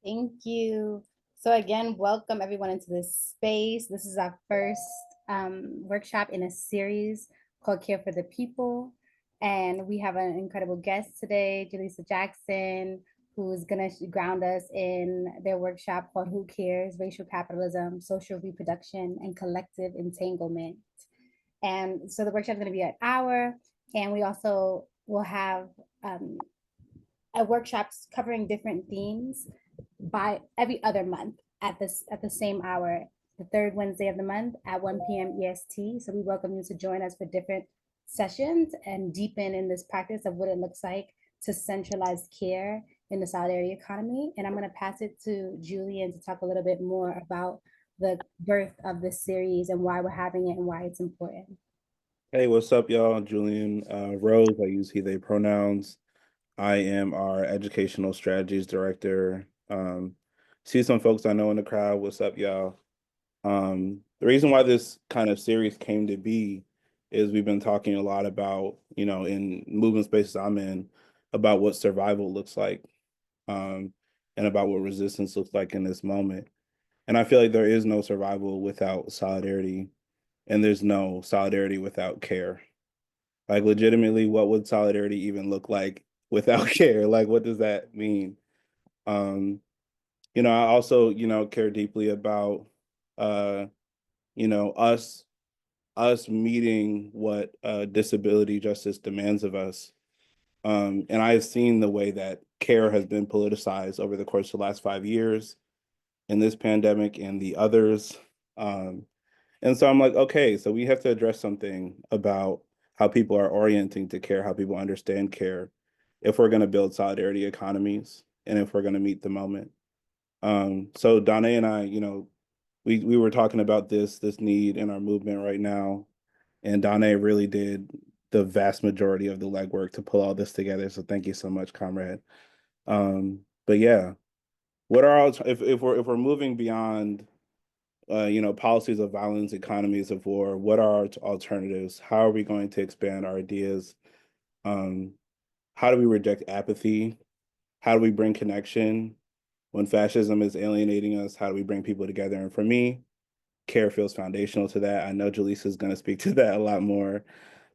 Thank you. So again, welcome everyone into this space. This is our first workshop in a series called Care for the People. And we have an incredible guest today, Jalessah Jackson, who's gonna ground us in their workshop called Who Cares? Racial Capitalism, Social Reproduction, and Collective Entanglement. And so the workshop is gonna be an hour, and we also will have um, workshops covering different themes by every other month at the same hour, the third Wednesday of the month at 1 p.m. EST. So we welcome you to join us for different sessions and deepen in this practice of what it looks like to centralize care in the solidarity economy. And I'm going to pass it to Julian to talk a little bit more about the birth of this series and why we're having it and why it's important. Hey, what's up, y'all? Julian Rose. I use he, they pronouns. I am our educational strategies director. See some folks I know in the crowd. What's up, y'all? The reason why this kind of series came to be is we've been talking a lot about, in movement spaces I'm in, about what survival looks like, and about what resistance looks like in this moment. And I feel like there is no survival without solidarity, and there's no solidarity without care. Like legitimately, what would solidarity even look like without care? Like, what does that mean? Um, I also, care deeply about uh, us meeting what disability justice demands of us. And I've seen the way that care has been politicized over the course of the last 5 years in this pandemic and the others. Um, And so I'm like, okay, so we have to address something about how people are orienting to care, how people understand care, if we're going to build solidarity economies and if we're going to meet the moment. So Donna and I, we were talking about this need in our movement right now, and Donna really did the vast majority of the legwork to pull all this together. So thank you so much, comrade. But yeah, what are our, if we're moving beyond policies of violence, economies of war, what are our alternatives? How are we going to expand our ideas? Um, how do we reject apathy? How do we bring connection? When fascism is alienating us, how do we bring people together? And for me, care feels foundational to that. I know Jalessah is going to speak to that a lot more.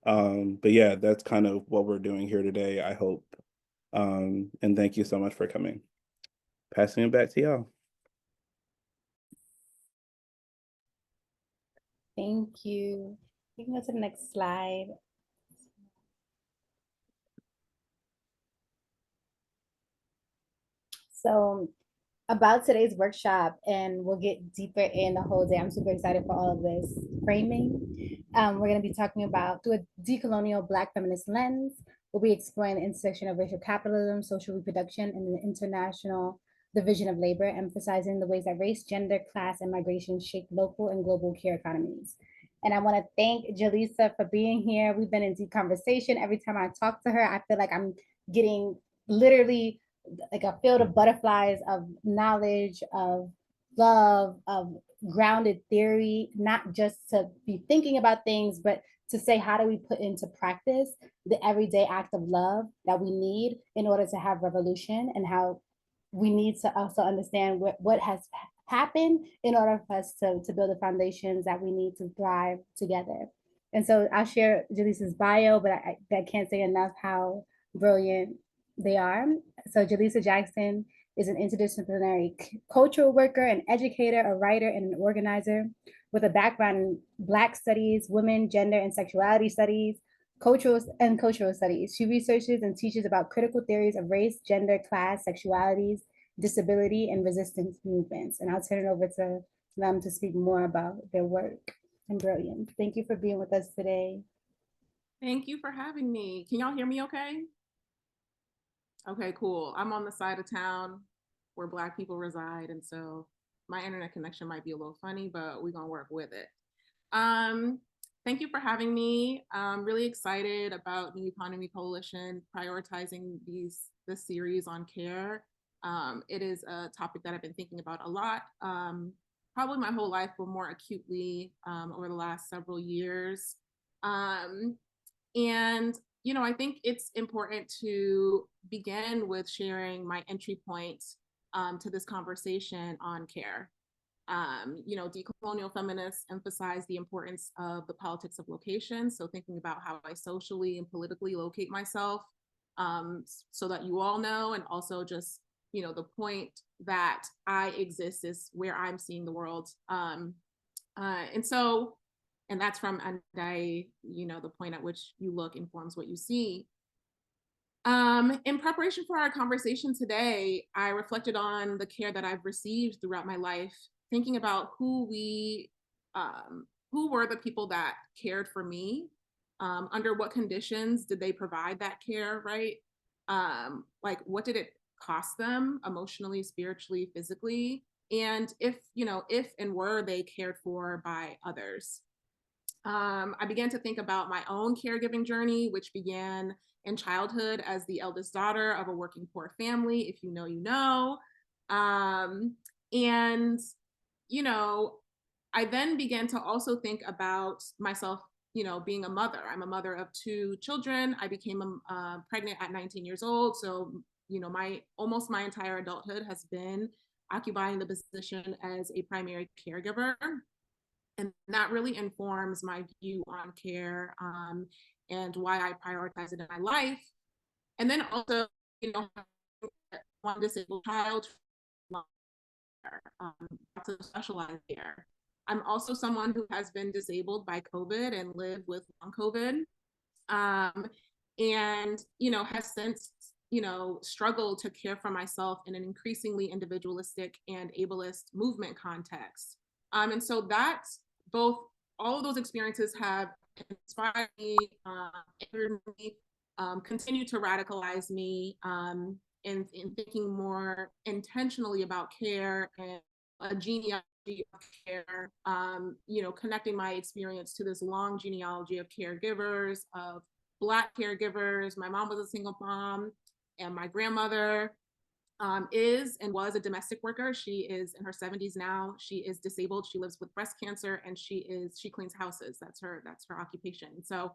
But yeah, that's kind of what we're doing here today, I hope. And thank you so much for coming. Passing it back to y'all. Thank you. You can go to the next slide. So about today's workshop, and we'll get deeper in the whole day. I'm super excited for all of this framing. We're going to be talking about through a decolonial Black feminist lens. We'll be exploring the intersection of racial capitalism, social reproduction, and the international division of labor, emphasizing the ways that race, gender, class, and migration shape local and global care economies. And I want to thank Jalessah for being here. We've been in deep conversation. Every time I talk to her, I feel like I'm getting literally like a field of butterflies of knowledge, of love, of grounded theory, not just to be thinking about things, but to say, how do we put into practice the everyday act of love that we need in order to have revolution, and how we need to also understand what has happened in order for us to build the foundations that we need to thrive together. And so I'll share Jalessah's bio, but I can't say enough how brilliant they are. So Jalessah Jackson is an interdisciplinary cultural worker, an educator, a writer, and an organizer with a background in Black studies, women, gender, and sexuality studies, cultural studies. She researches and teaches about critical theories of race, gender, class, sexualities, disability, and resistance movements. And I'll turn it over to them to speak more about their work and brilliance. Thank you for being with us today. Thank you for having me. Can y'all hear me okay? Okay, cool. I'm on the side of town where Black people reside, and so my internet connection might be a little funny, but we're gonna work with it. Um, Thank you for having me. I'm really excited about New Economy Coalition prioritizing this series on care. It is a topic that I've been thinking about a lot, probably my whole life, but more acutely over the last several years. Um, and I think it's important to begin with sharing my entry point to this conversation on care. Decolonial feminists emphasize the importance of the politics of location. So thinking about how I socially and politically locate myself, so that you all know, and also just, the point that I exist is where I'm seeing the world. And that's from Andai, the point at which you look informs what you see. In preparation for our conversation today, I reflected on the care that I've received throughout my life, thinking about who were the people that cared for me, under what conditions did they provide that care, right? Like, what did it cost them emotionally, spiritually, physically? And if and were they cared for by others? I began to think about my own caregiving journey, which began in childhood as the eldest daughter of a working poor family. If you know, you know. And, I then began to also think about myself, being a mother. I'm a mother of 2 children. I became pregnant at 19 years old. So, almost my entire adulthood has been occupying the position as a primary caregiver. And that really informs my view on care, and why I prioritize it in my life. And then also, one disabled child, to specialized care. I'm also someone who has been disabled by COVID and lived with long COVID, and has since struggled to care for myself in an increasingly individualistic and ableist movement context. And so that's both, all of those experiences have inspired me, continue to radicalize me, in thinking more intentionally about care and a genealogy of care, connecting my experience to this long genealogy of caregivers, of Black caregivers. My mom was a single mom, and my grandmother is and was a domestic worker. She is in her 70s now. She is disabled. She lives with breast cancer, and she cleans houses. That's her occupation. So,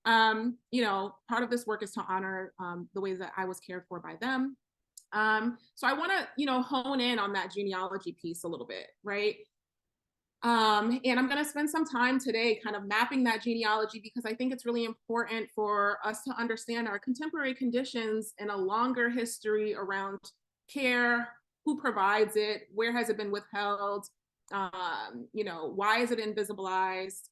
part of this work is to honor the ways that I was cared for by them. So I want to, hone in on that genealogy piece a little bit, right? And I'm going to spend some time today kind of mapping that genealogy, because I think it's really important for us to understand our contemporary conditions and a longer history around care, who provides it, where has it been withheld, why is it invisibilized,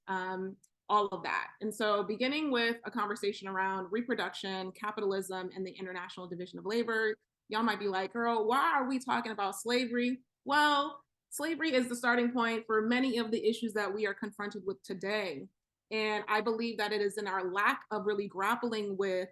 all of that. And so beginning with a conversation around reproduction, capitalism, and the international division of labor, y'all might be like, girl, why are we talking about slavery? Well, slavery is the starting point for many of the issues that we are confronted with today. And I believe that it is in our lack of really grappling with,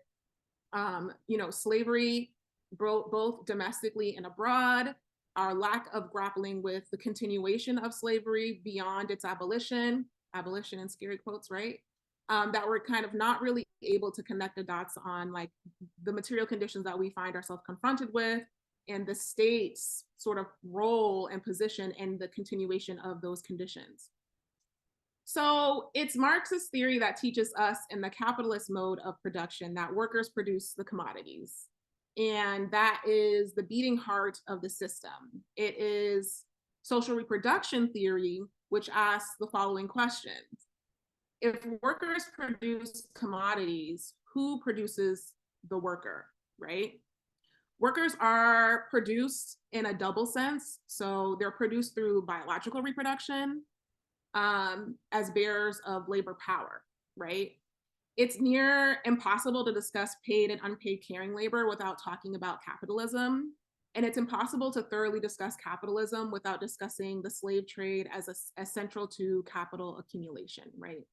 slavery, both domestically and abroad, our lack of grappling with the continuation of slavery beyond its abolition in scary quotes, right? That we're kind of not really able to connect the dots on like the material conditions that we find ourselves confronted with, and the state's sort of role and position in the continuation of those conditions. So it's Marxist theory that teaches us in the capitalist mode of production that workers produce the commodities. And that is the beating heart of the system. It is social reproduction theory, which asks the following questions. If workers produce commodities, who produces the worker, right? Workers are produced in a double sense. So they're produced through biological reproduction, as bearers of labor power, right? It's near impossible to discuss paid and unpaid caring labor without talking about capitalism. And it's impossible to thoroughly discuss capitalism without discussing the slave trade as central to capital accumulation, right?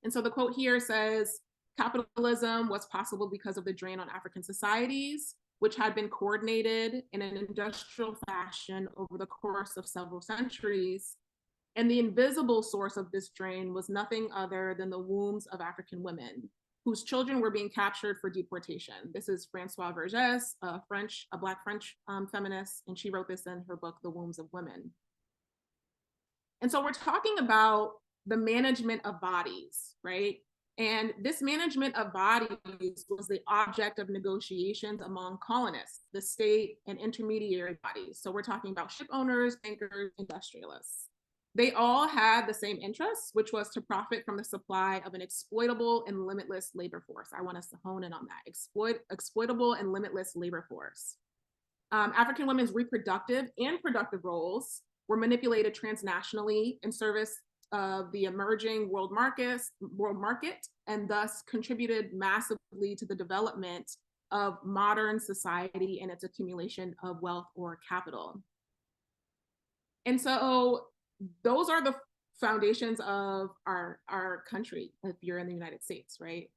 And so the quote here says, capitalism was possible because of the drain on African societies, which had been coordinated in an industrial fashion over the course of several centuries. And the invisible source of this drain was nothing other than the wombs of African women, whose children were being captured for deportation. This is Françoise Vergès, a Black French feminist, and she wrote this in her book, The Wombs of Women. And so we're talking about the management of bodies, right? And this management of bodies was the object of negotiations among colonists, the state, and intermediary bodies. So we're talking about ship owners, bankers, industrialists. They all had the same interests, which was to profit from the supply of an exploitable and limitless labor force. I want us to hone in on that, exploitable and limitless labor force. African women's reproductive and productive roles were manipulated transnationally in service of the emerging world market, and thus contributed massively to the development of modern society and its accumulation of wealth or capital. And so those are the foundations of our country, if you're in the United States, right?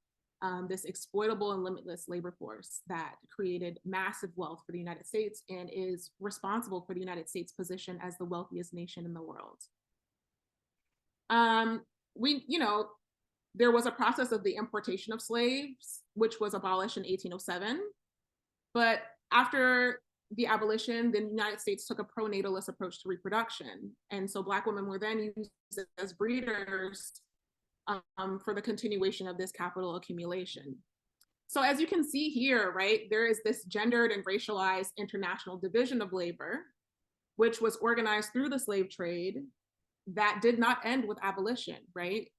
This exploitable and limitless labor force that created massive wealth for the United States and is responsible for the United States' position as the wealthiest nation in the world. There was a process of the importation of slaves, which was abolished in 1807. But after the abolition, the United States took a pronatalist approach to reproduction. And so Black women were then used as breeders for the continuation of this capital accumulation. So as you can see here, right, there is this gendered and racialized international division of labor, which was organized through the slave trade that did not end with abolition, right?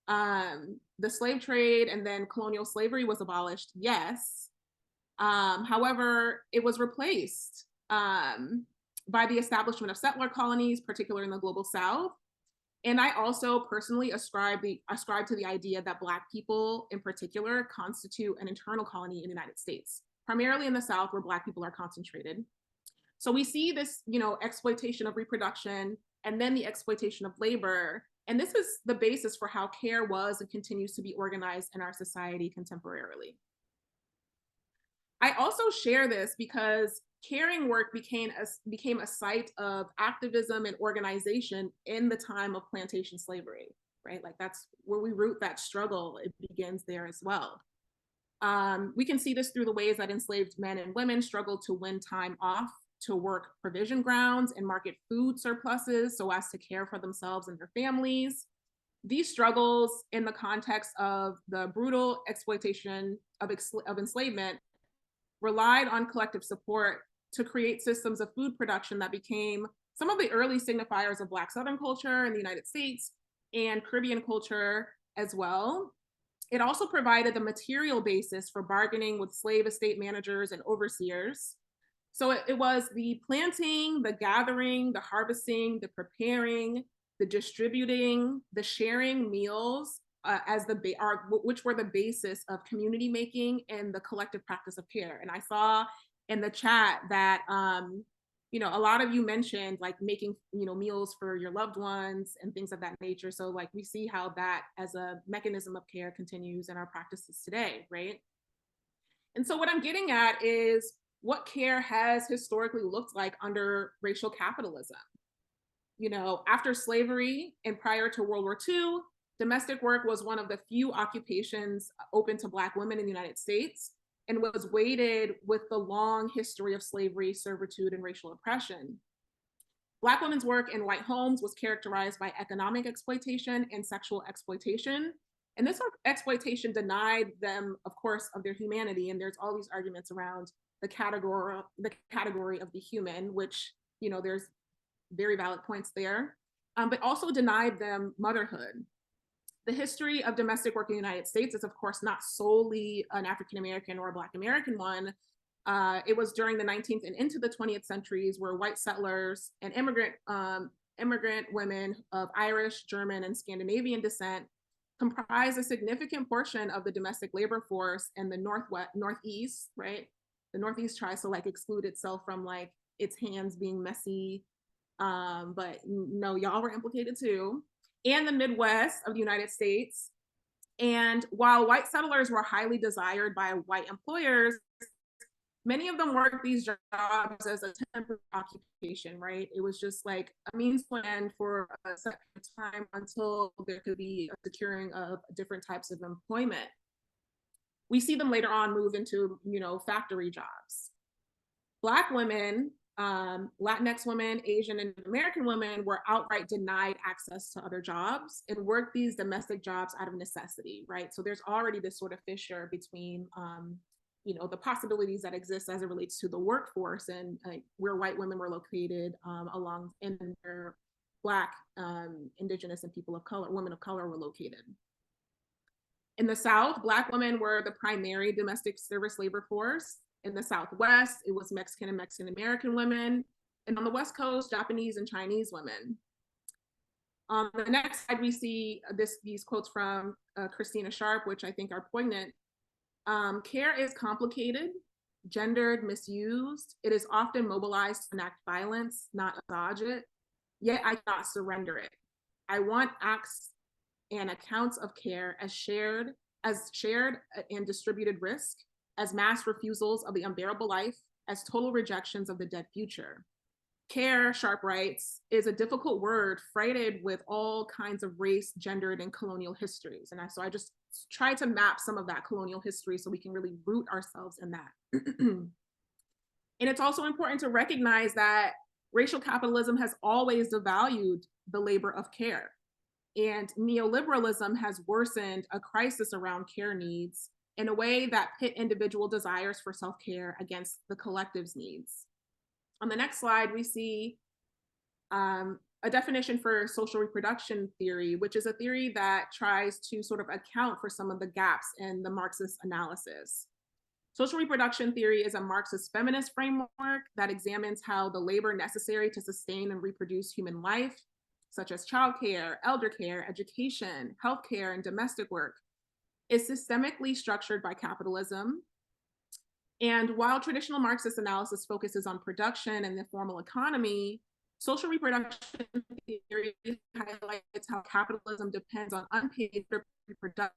The slave trade and then colonial slavery was abolished, yes. However, it was replaced by the establishment of settler colonies, particularly in the global South. And I also personally ascribe to the idea that Black people in particular constitute an internal colony in the United States, primarily in the South where Black people are concentrated. So we see this, exploitation of reproduction and then the exploitation of labor. And this is the basis for how care was and continues to be organized in our society contemporarily. I also share this because caring work became a site of activism and organization in the time of plantation slavery, right? Like that's where we root that struggle. It begins there as well. We can see this through the ways that enslaved men and women struggled to win time off to work provision grounds and market food surpluses so as to care for themselves and their families. These struggles in the context of the brutal exploitation of enslavement relied on collective support to create systems of food production that became some of the early signifiers of Black Southern culture in the United States and Caribbean culture as well. It also provided the material basis for bargaining with slave estate managers and overseers. So it was the planting, the gathering, the harvesting, the preparing, the distributing, the sharing meals which were the basis of community making and the collective practice of care. And I saw in the chat that a lot of you mentioned like making meals for your loved ones and things of that nature. So like we see how that as a mechanism of care continues in our practices today, right? And so what I'm getting at is what care has historically looked like under racial capitalism. After slavery and prior to World War II, domestic work was one of the few occupations open to Black women in the United States and was weighted with the long history of slavery, servitude, and racial oppression. Black women's work in white homes was characterized by economic exploitation and sexual exploitation. And this exploitation denied them, of course, of their humanity. And there's all these arguments around the category of the human, which, there's very valid points there, but also denied them motherhood. The history of domestic work in the United States is, of course, not solely an African-American or a Black American one. It was during the 19th and into the 20th centuries where white settlers and immigrant women of Irish, German, and Scandinavian descent comprise a significant portion of the domestic labor force in the Northeast, right? The Northeast tries to exclude itself from its hands being messy, but no, y'all were implicated too. And the Midwest of the United States. And while white settlers were highly desired by white employers, many of them worked these jobs as a temporary occupation, right? It was just like a means to an end for a certain time until there could be a securing of different types of employment. We see them later on move into, factory jobs. Black women Latinx women, Asian and American women were outright denied access to other jobs and worked these domestic jobs out of necessity, right? So there's already this sort of fissure between, the possibilities that exist as it relates to the workforce and where white women were located along in where Black, Indigenous, and people of color, women of color were located. In the South, Black women were the primary domestic service labor force. In the Southwest, it was Mexican and Mexican American women. And on the West Coast, Japanese and Chinese women. On the next slide, we see these quotes from Christina Sharp, which I think are poignant. Care is complicated, gendered, misused. It is often mobilized to enact violence, not massage it. Yet I cannot surrender it. I want acts and accounts of care as shared and distributed risk, as mass refusals of the unbearable life, as total rejections of the dead future. Care, Sharp writes, is a difficult word freighted with all kinds of race, gendered, and colonial histories. And so I just try to map some of that colonial history so we can really root ourselves in that. And it's also important to recognize that racial capitalism has always devalued the labor of care. And neoliberalism has worsened a crisis around care needs in a way that pit individual desires for self-care against the collective's needs. On the next slide, we see a definition for social reproduction theory, which is a theory that tries to sort of account for some of the gaps in the Marxist analysis. Social reproduction theory is a Marxist feminist framework that examines how the labor necessary to sustain and reproduce human life, such as childcare, elder care, education, healthcare, and domestic work, is systemically structured by capitalism. And while traditional Marxist analysis focuses on production and the formal economy, social reproduction theory highlights how capitalism depends on unpaid reproduction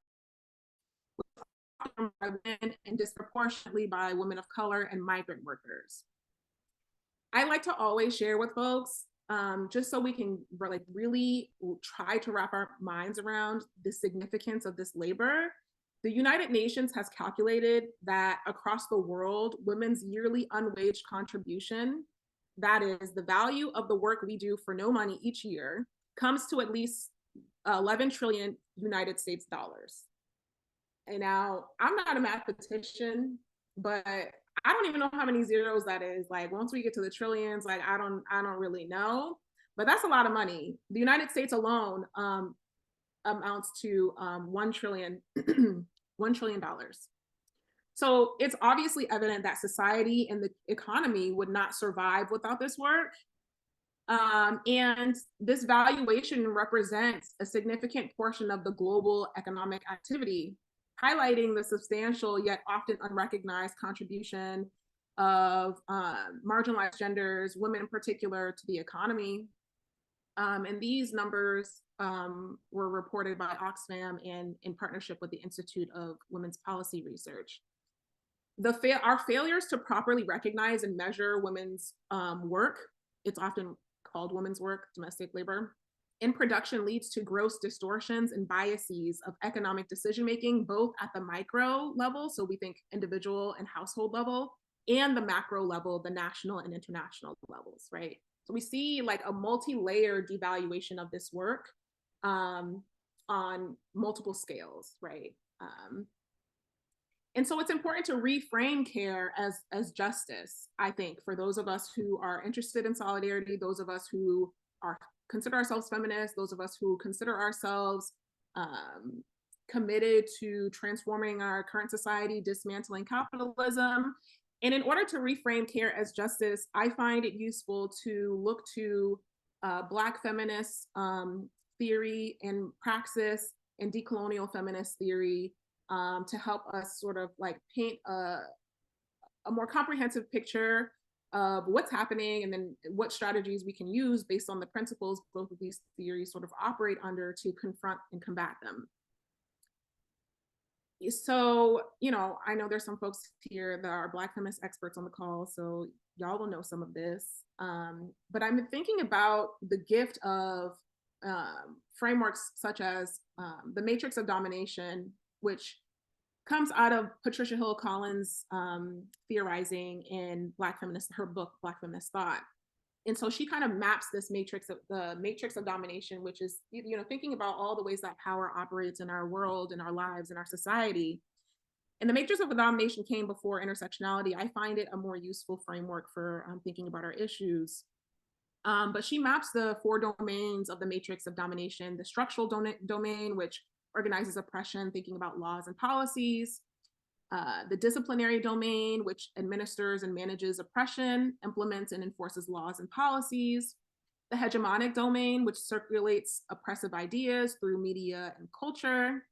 by women and disproportionately by women of color and migrant workers. I like to always share with folks, just so we can really try to wrap our minds around the significance of this labor. The United Nations has calculated that across the world, women's yearly unwaged contribution, that is the value of the work we do for no money each year, comes to at least 11 trillion United States dollars. And now I'm not a mathematician, but I don't even know how many zeros that is. Like once we get to the trillions, like I don't really know, but that's a lot of money. The United States alone amounts to $1 trillion. $1 trillion. So it's obviously evident that society and the economy would not survive without this work. And this valuation represents a significant portion of the global economic activity, highlighting the substantial yet often unrecognized contribution of marginalized genders, women in particular, to the economy. And these numbers were reported by Oxfam and in partnership with the Institute of Women's Policy Research. Our failures to properly recognize and measure women's work, it's often called women's work, domestic labor, in production leads to gross distortions and biases of economic decision-making, both at the micro level, so we think individual and household level, and the macro level, the national and international levels, right? So we see like a multi-layered devaluation of this work on multiple scales, right? And so it's important to reframe care as justice, I think, for those of us who are interested in solidarity, those of us who consider ourselves feminists, those of us who consider ourselves committed to transforming our current society, dismantling capitalism. And in order to reframe care as justice, I find it useful to look to Black feminist theory and praxis and decolonial feminist theory to help us sort of like paint a more comprehensive picture of what's happening and then what strategies we can use based on the principles both of these theories sort of operate under to confront and combat them. So, I know there's some folks here that are Black feminist experts on the call, so y'all will know some of this. But I'm thinking about the gift of frameworks such as the matrix of domination, which comes out of Patricia Hill Collins' theorizing in her book, Black Feminist Thought. And so she kind of maps this the matrix of domination, which is, thinking about all the ways that power operates in our world, in our lives, in our society. And the matrix of domination came before intersectionality. I find it a more useful framework for thinking about our issues. But she maps the 4 domains of the matrix of domination: the structural domain, which organizes oppression, thinking about laws and policies; the disciplinary domain, which administers and manages oppression, implements and enforces laws and policies; the hegemonic domain, which circulates oppressive ideas through media and culture;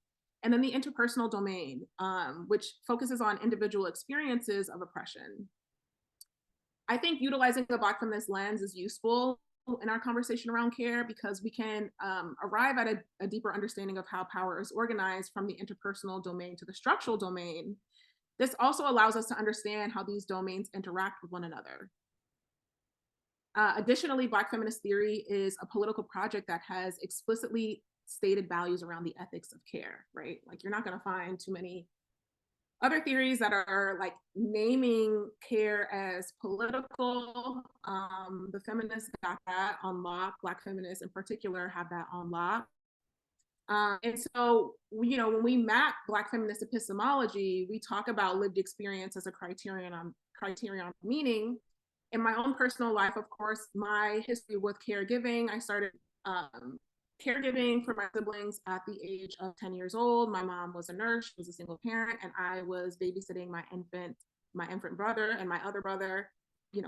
and then the interpersonal domain, which focuses on individual experiences of oppression. I think utilizing the Black feminist lens is useful in our conversation around care, because we can arrive at a deeper understanding of how power is organized from the interpersonal domain to the structural domain. This also allows us to understand how these domains interact with one another. Additionally, Black feminist theory is a political project that has explicitly stated values around the ethics of care, right? Like, you're not going to find too many other theories that are like naming care as political. The feminists got that on lock. Black feminists in particular have that on lock. And so, when we map Black feminist epistemology, we talk about lived experience as a criterion of meaning. In my own personal life, of course, my history with caregiving, I started caregiving for my siblings at the age of 10 years old. My mom was a nurse, she was a single parent, and I was babysitting my infant brother and my other brother,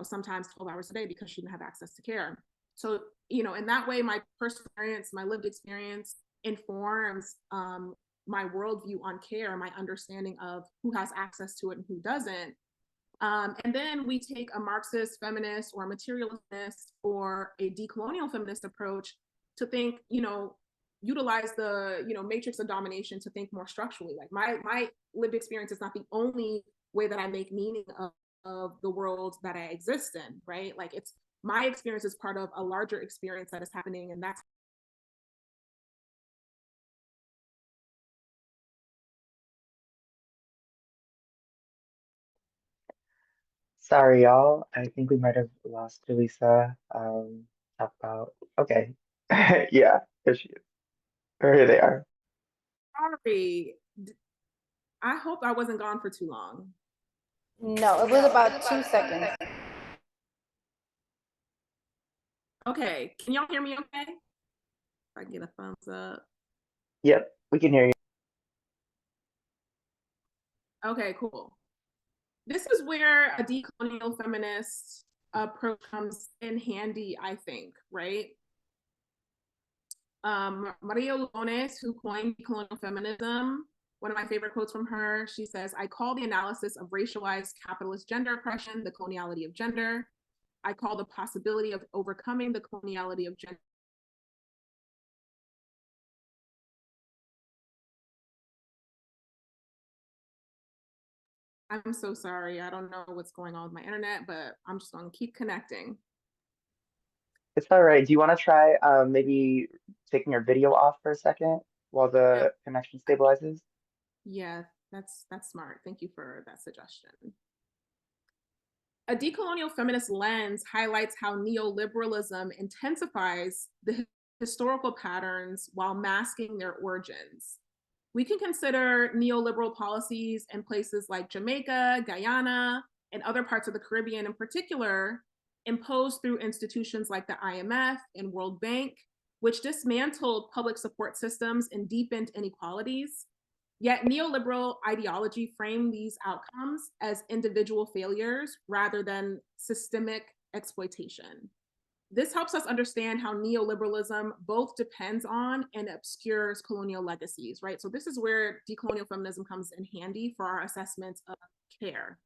sometimes 12 hours a day, because she didn't have access to care. So, in that way, my personal experience, my lived experience informs my worldview on care, my understanding of who has access to it and who doesn't. And then we take a Marxist feminist or a materialist or a decolonial feminist approach to think, utilize the, matrix of domination to think more structurally. Like, my lived experience is not the only way that I make meaning of the world that I exist in, right? Like, it's my experience is part of a larger experience that is happening, and that's Sorry, y'all. I think we might have lost Jalessah. About okay. Yeah, there she is. Or here they are. sorry. I hope I wasn't gone for too long. No, it was about 2 seconds. Okay, can y'all hear me okay? If I get a thumbs up. Yep, we can hear you. Okay, cool. This is where a decolonial feminist approach comes in handy, I think, right? Maria Lugones, who coined decolonial feminism, one of my favorite quotes from her, she says, "I call the analysis of racialized capitalist gender oppression the coloniality of gender. I call the possibility of overcoming the coloniality of gender I'm so sorry. I don't know what's going on with my internet, but I'm just going to keep connecting. It's all right. Do you want to try maybe taking your video off for a second while the connection stabilizes? Yeah, that's smart. Thank you for that suggestion. A decolonial feminist lens highlights how neoliberalism intensifies the historical patterns while masking their origins. We can consider neoliberal policies in places like Jamaica, Guyana, and other parts of the Caribbean in particular, imposed through institutions like the IMF and World Bank, which dismantled public support systems and deepened inequalities. Yet neoliberal ideology framed these outcomes as individual failures rather than systemic exploitation. This helps us understand how neoliberalism both depends on and obscures colonial legacies, right? So this is where decolonial feminism comes in handy for our assessments of care.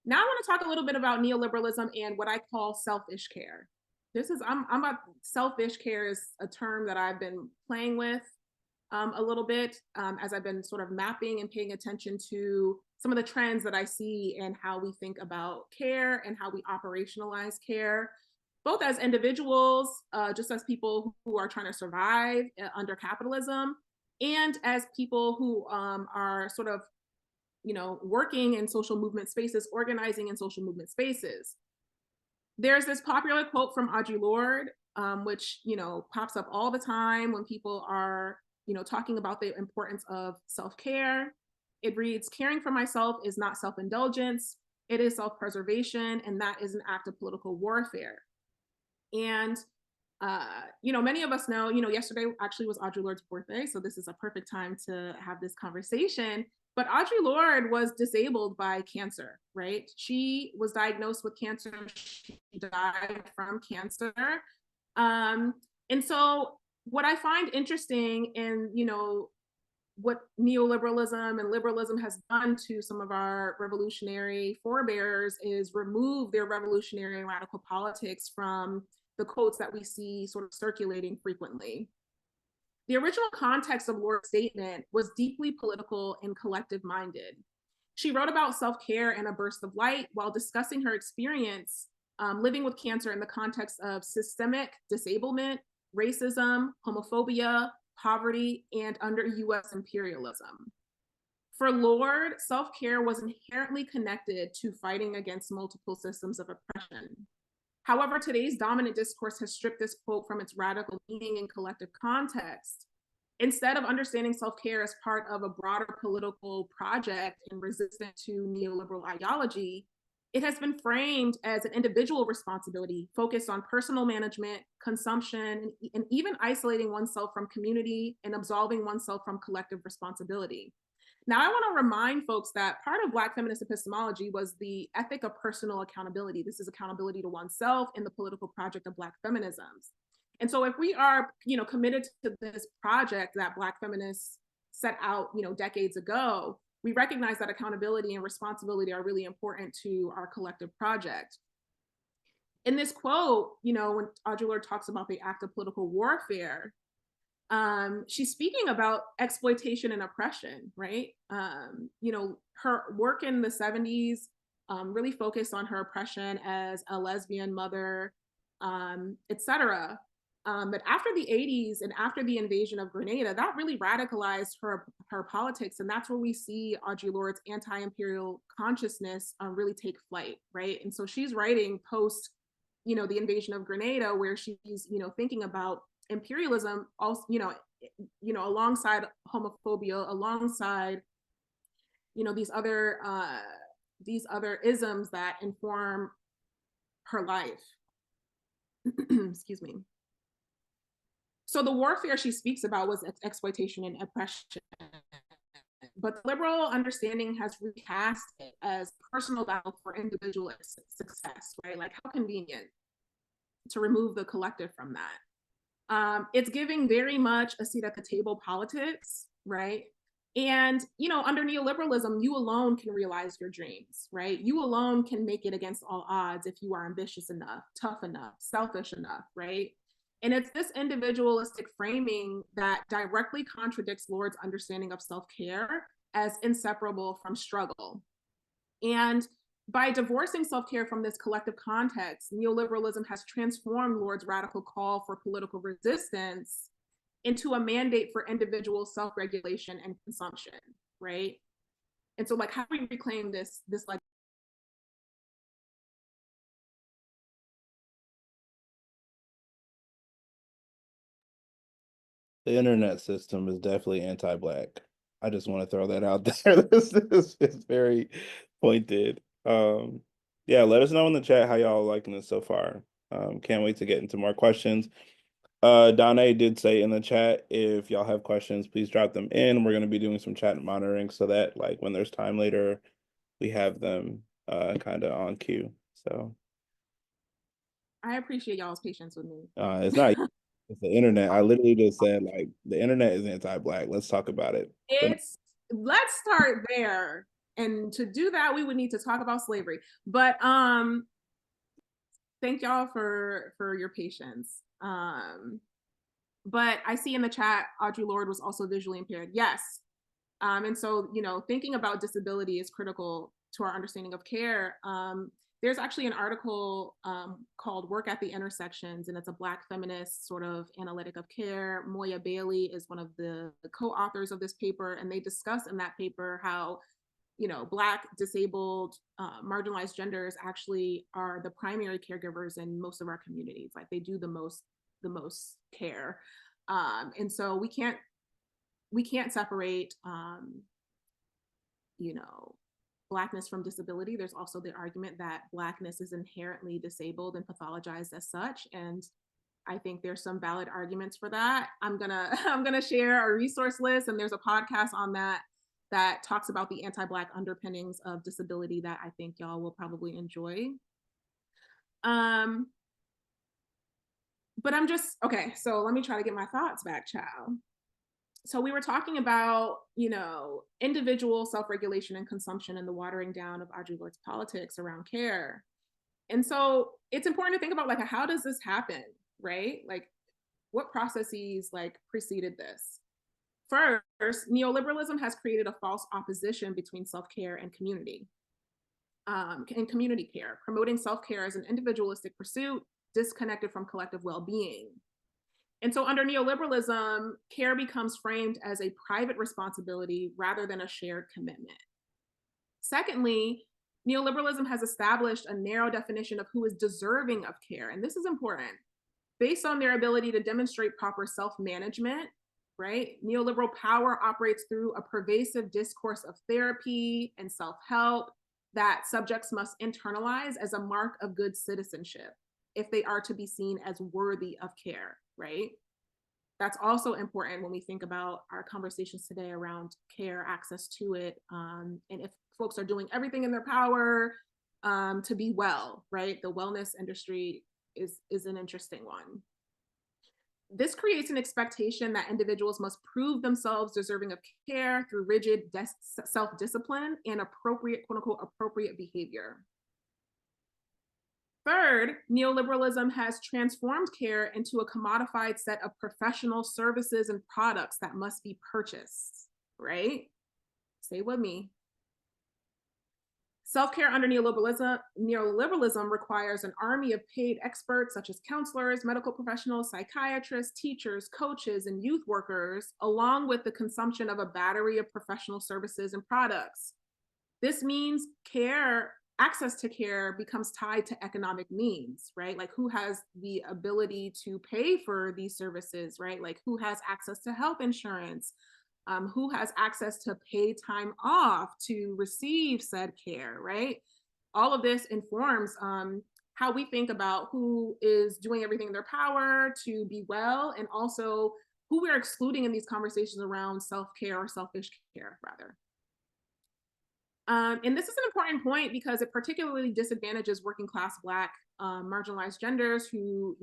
Now I want to talk a little bit about neoliberalism and what I call selfish care. I'm about selfish care is a term that I've been playing with a little bit as I've been sort of mapping and paying attention to some of the trends that I see in how we think about care and how we operationalize care, both as individuals, just as people who are trying to survive under capitalism, and as people who are sort of, working in social movement spaces, organizing in social movement spaces. There's this popular quote from Audre Lorde, which, pops up all the time when people are, talking about the importance of self-care. It reads, "Caring for myself is not self-indulgence, it is self-preservation, and that is an act of political warfare." And many of us know, yesterday actually was Audre Lorde's birthday, so this is a perfect time to have this conversation. But Audre Lorde was disabled by cancer, right? She was diagnosed with cancer. She died from cancer. And so what I find interesting in, what neoliberalism and liberalism has done to some of our revolutionary forebears is remove their revolutionary and radical politics from the quotes that we see sort of circulating frequently. The original context of Lorde's statement was deeply political and collective minded. She wrote about self-care in a burst of light while discussing her experience living with cancer in the context of systemic disablement, racism, homophobia, poverty, and under US imperialism. For Lorde, self-care was inherently connected to fighting against multiple systems of oppression. However, today's dominant discourse has stripped this quote from its radical meaning and collective context. Instead of understanding self-care as part of a broader political project and resistant to neoliberal ideology, it has been framed as an individual responsibility focused on personal management, consumption, and even isolating oneself from community and absolving oneself from collective responsibility. Now, I want to remind folks that part of Black feminist epistemology was the ethic of personal accountability. This is accountability to oneself in the political project of Black feminisms. And so if we are, committed to this project that Black feminists set out, decades ago, we recognize that accountability and responsibility are really important to our collective project. In this quote, when Audre Lorde talks about the act of political warfare, she's speaking about exploitation and oppression, right? Her work in the 70s really focused on her oppression as a lesbian mother, etc. But after the 80s and after the invasion of Grenada, that really radicalized her politics. And that's where we see Audre Lorde's anti-imperial consciousness really take flight, right? And so she's writing post, the invasion of Grenada, where she's, thinking about imperialism also, alongside homophobia, alongside, these other isms that inform her life. Excuse me. So the warfare she speaks about was exploitation and oppression. But the liberal understanding has recast it as personal battle for individual success, right? Like, how convenient to remove the collective from that. It's giving very much a seat at the table politics, right? And, under neoliberalism, you alone can realize your dreams, right? You alone can make it against all odds if you are ambitious enough, tough enough, selfish enough, right? And it's this individualistic framing that directly contradicts Lorde's understanding of self-care as inseparable from struggle. And by divorcing self-care from this collective context, neoliberalism has transformed Lorde's radical call for political resistance into a mandate for individual self-regulation and consumption, right? And so, like, how do we reclaim this like The internet system is definitely anti-Black. I just want to throw that out there. This is very pointed. Yeah, let us know in the chat how y'all liking this so far. Can't wait to get into more questions. Donna did say in the chat, if y'all have questions, please drop them in. We're going to be doing some chat monitoring so that, like, when there's time later, we have them kind of on cue. So I appreciate y'all's patience with me. it's not it's the internet. I literally just said, like, the internet is anti-Black. Let's talk about it. Let's start there. And to do that, we would need to talk about slavery. But thank y'all for your patience. But I see in the chat, Audre Lorde was also visually impaired. Yes. And so, thinking about disability is critical to our understanding of care. there's actually an article called Work at the Intersections, and it's a Black feminist sort of analytic of care. Moya Bailey is one of the co-authors of this paper, and they discuss in that paper how, you know, Black, disabled, marginalized genders actually are the primary caregivers in most of our communities. Like they do the most care. And so we can't separate, you know, Blackness from disability. There's also the argument that Blackness is inherently disabled and pathologized as such. And I think there's some valid arguments for that. I'm gonna share a resource list, and there's a podcast on that talks about the anti-Black underpinnings of disability that I think y'all will probably enjoy. But I'm just, okay, so let me try to get my thoughts back, child. So we were talking about, you know, individual self-regulation and consumption and the watering down of Audre Lorde's politics around care. And so it's important to think about, like, how does this happen, right? Like, what processes like preceded this? First, neoliberalism has created a false opposition between self-care and community care, promoting self-care as an individualistic pursuit disconnected from collective well-being. And so under neoliberalism, care becomes framed as a private responsibility rather than a shared commitment. Secondly, neoliberalism has established a narrow definition of who is deserving of care. And this is important. Based on their ability to demonstrate proper self-management, right? Neoliberal power operates through a pervasive discourse of therapy and self-help that subjects must internalize as a mark of good citizenship if they are to be seen as worthy of care, right? That's also important when we think about our conversations today around care, access to it, and if folks are doing everything in their power to be well, right? The wellness industry is an interesting one. This creates an expectation that individuals must prove themselves deserving of care through rigid self-discipline and appropriate, quote unquote, appropriate behavior. Third, neoliberalism has transformed care into a commodified set of professional services and products that must be purchased, right? Stay with me. Self-care under neoliberalism requires an army of paid experts such as counselors, medical professionals, psychiatrists, teachers, coaches, and youth workers, along with the consumption of a battery of professional services and products. This means access to care becomes tied to economic means, right? Like who has the ability to pay for these services, right? Like who has access to health insurance, who has access to paid time off to receive said care, right? All of this informs how we think about who is doing everything in their power to be well, and also who we're excluding in these conversations around self-care or selfish care, rather. And this is an important point because it particularly disadvantages working class Black marginalized genders who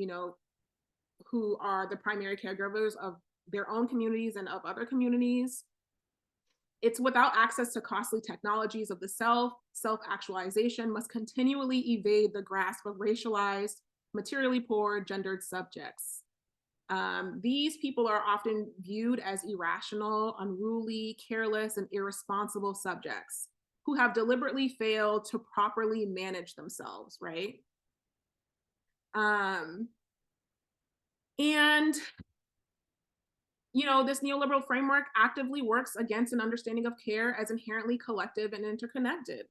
are the primary caregivers of their own communities and of other communities. It's without access to costly technologies of the self-actualization must continually evade the grasp of racialized, materially poor, gendered subjects. These people are often viewed as irrational, unruly, careless, and irresponsible subjects who have deliberately failed to properly manage themselves, right? And this neoliberal framework actively works against an understanding of care as inherently collective and interconnected.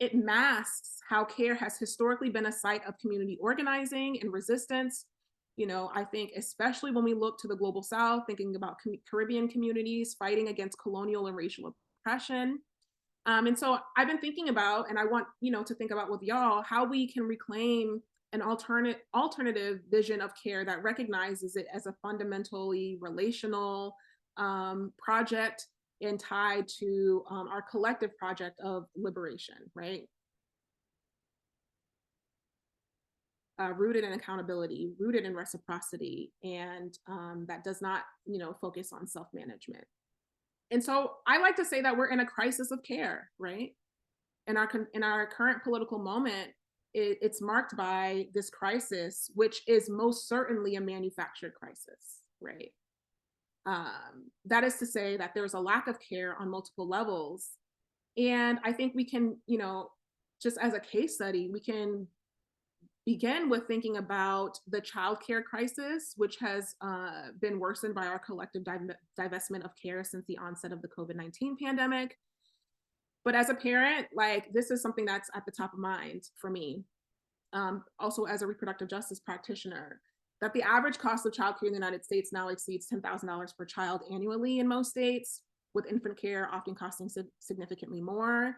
It masks how care has historically been a site of community organizing and resistance. I think especially when we look to the global South, thinking about Caribbean communities fighting against colonial and racial oppression. And so I've been thinking about, and I want, to think about with y'all, how we can reclaim an alternative vision of care that recognizes it as a fundamentally relational project and tied to our collective project of liberation, right? Rooted in accountability, rooted in reciprocity, and that does not, focus on self-management. And so I like to say that we're in a crisis of care, right? In our current political moment, it's marked by this crisis, which is most certainly a manufactured crisis, right? That is to say that there's a lack of care on multiple levels. And I think we can, just as a case study, we can begin with thinking about the childcare crisis, which has been worsened by our collective divestment of care since the onset of the COVID-19 pandemic. But as a parent, like, this is something that's at the top of mind for me. Also as a reproductive justice practitioner, that the average cost of childcare in the United States now exceeds $10,000 per child annually in most states, with infant care often costing significantly more.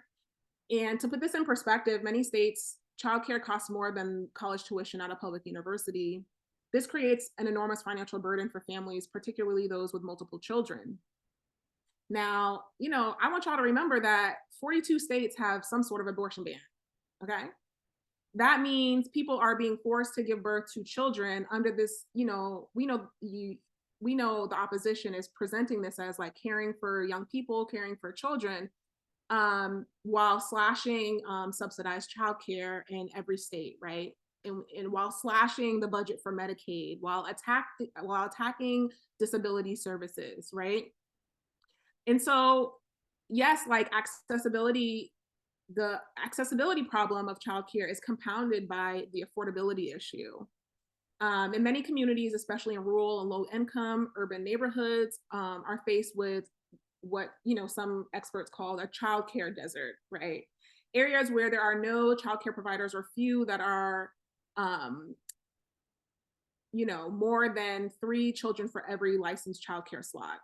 And to put this in perspective, many states, childcare costs more than college tuition at a public university. This creates an enormous financial burden for families, particularly those with multiple children. Now, I want y'all to remember that 42 states have some sort of abortion ban, okay? That means people are being forced to give birth to children under this, we know the opposition is presenting this as like caring for young people, caring for children, while slashing subsidized childcare in every state, right? And while slashing the budget for Medicaid, while attacking disability services, right? And so, yes, like the accessibility problem of childcare is compounded by the affordability issue. In many communities, especially in rural and low income urban neighborhoods, are faced with what some experts call a childcare desert, right? Areas where there are no childcare providers or few that are more than 3 children for every licensed childcare slot.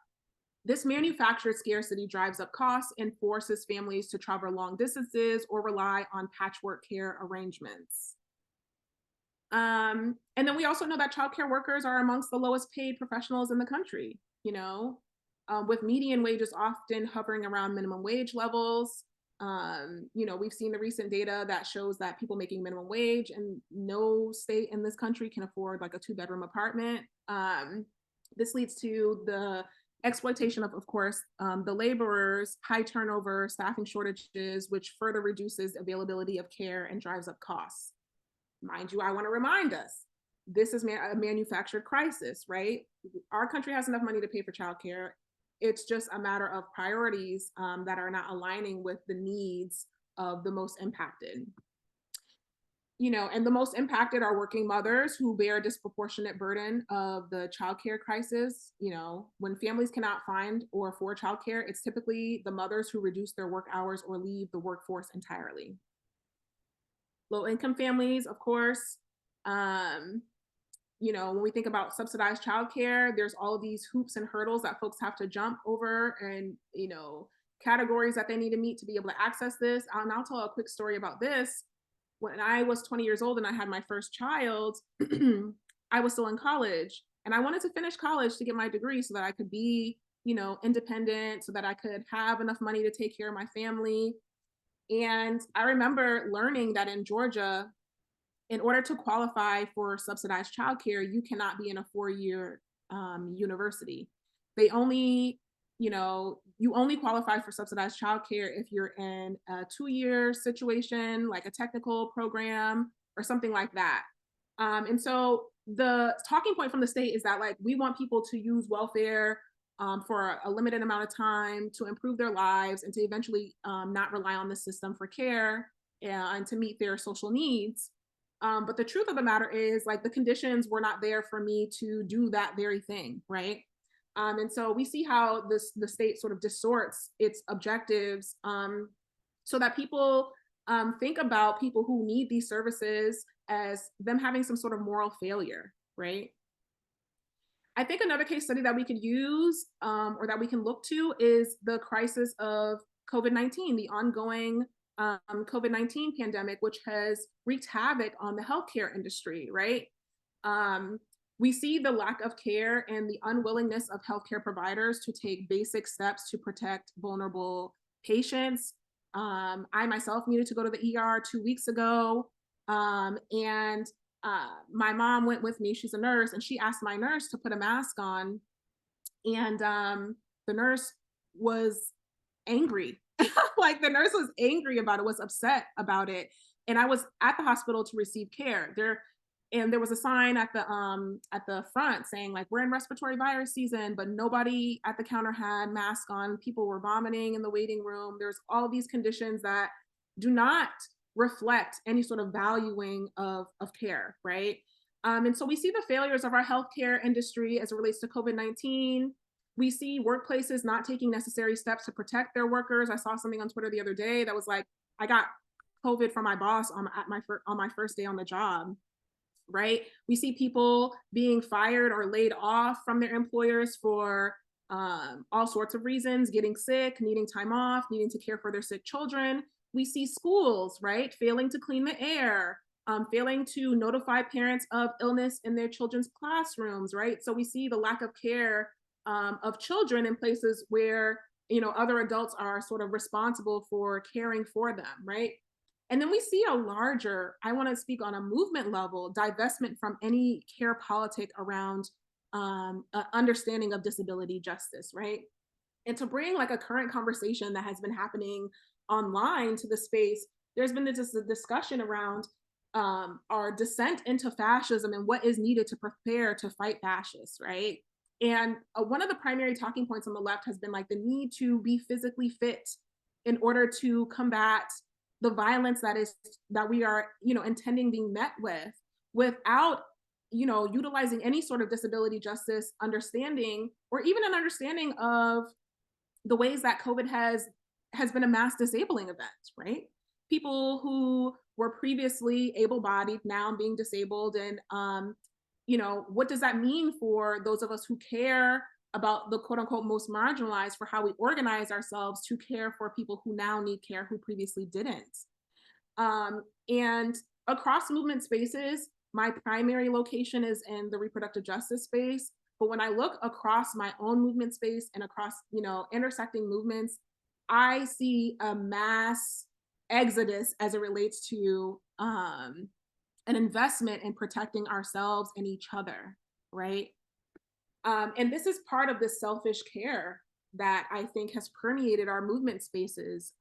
This manufactured scarcity drives up costs and forces families to travel long distances or rely on patchwork care arrangements. And then we also know that childcare workers are amongst the lowest paid professionals in the country, with median wages often hovering around minimum wage levels. We've seen the recent data that shows that people making minimum wage in no state in this country can afford like a 2-bedroom apartment. This leads to the exploitation of course, the laborers, high turnover, staffing shortages, which further reduces availability of care and drives up costs. Mind you, I want to remind us, this is a manufactured crisis, right? Our country has enough money to pay for childcare. It's just a matter of priorities that are not aligning with the needs of the most impacted. And the most impacted are working mothers who bear a disproportionate burden of the childcare crisis. When families cannot find or afford childcare, it's typically the mothers who reduce their work hours or leave the workforce entirely. Low income families, of course, when we think about subsidized childcare, there's all of these hoops and hurdles that folks have to jump over and, categories that they need to meet to be able to access this. And I'll tell a quick story about this. When I was 20 years old and I had my first child, I was still in college and I wanted to finish college to get my degree so that I could be, independent, so that I could have enough money to take care of my family. And I remember learning that in Georgia, in order to qualify for subsidized childcare, you cannot be in a 4-year university. They only, you only qualify for subsidized childcare if you're in a 2-year situation, like a technical program or something like that. And so the talking point from the state is that, like, we want people to use welfare for a limited amount of time to improve their lives and to eventually not rely on the system for care and to meet their social needs. But the truth of the matter is, like, the conditions were not there for me to do that very thing, right? And so we see how the state sort of distorts its objectives so that people think about people who need these services as them having some sort of moral failure, right? I think another case study that we could use or that we can look to is the crisis of COVID-19, the ongoing COVID-19 pandemic, which has wreaked havoc on the healthcare industry, right? We see the lack of care and the unwillingness of healthcare providers to take basic steps to protect vulnerable patients. I myself needed to go to the ER 2 weeks ago, and my mom went with me. She's a nurse, and she asked my nurse to put a mask on, and the nurse was angry. Like, the nurse was angry about it, was upset about it. And I was at the hospital to receive care. There was a sign at the front saying, like, we're in respiratory virus season, but nobody at the counter had masks on. People were vomiting in the waiting room. There's all these conditions that do not reflect any sort of valuing of care, right? And so we see the failures of our healthcare industry as it relates to COVID-19. We see workplaces not taking necessary steps to protect their workers. I saw something on Twitter the other day that was like, I got COVID from my boss on my first day on the job, right? We see people being fired or laid off from their employers for all sorts of reasons, getting sick, needing time off, needing to care for their sick children. We see schools, right, failing to clean the air, failing to notify parents of illness in their children's classrooms, right? So we see the lack of care of children in places where, you know, other adults are sort of responsible for caring for them, right? And then we see a larger, I want to speak on a movement level, divestment from any care politic around understanding of disability justice, right? And to bring like a current conversation that has been happening online to the space, there's been this discussion around our descent into fascism and what is needed to prepare to fight fascists, right? And one of the primary talking points on the left has been like the need to be physically fit in order to combat the violence that we are, you know, intending being met with, without, you know, utilizing any sort of disability justice understanding, or even an understanding of the ways that COVID has been a mass disabling event, right? People who were previously able-bodied now being disabled, and you know, what does that mean for those of us who care about the quote unquote most marginalized, for how we organize ourselves to care for people who now need care who previously didn't. And across movement spaces, my primary location is in the reproductive justice space. But when I look across my own movement space and across, you know, intersecting movements, I see a mass exodus as it relates to an investment in protecting ourselves and each other, right? And this is part of this selfish care that I think has permeated our movement spaces.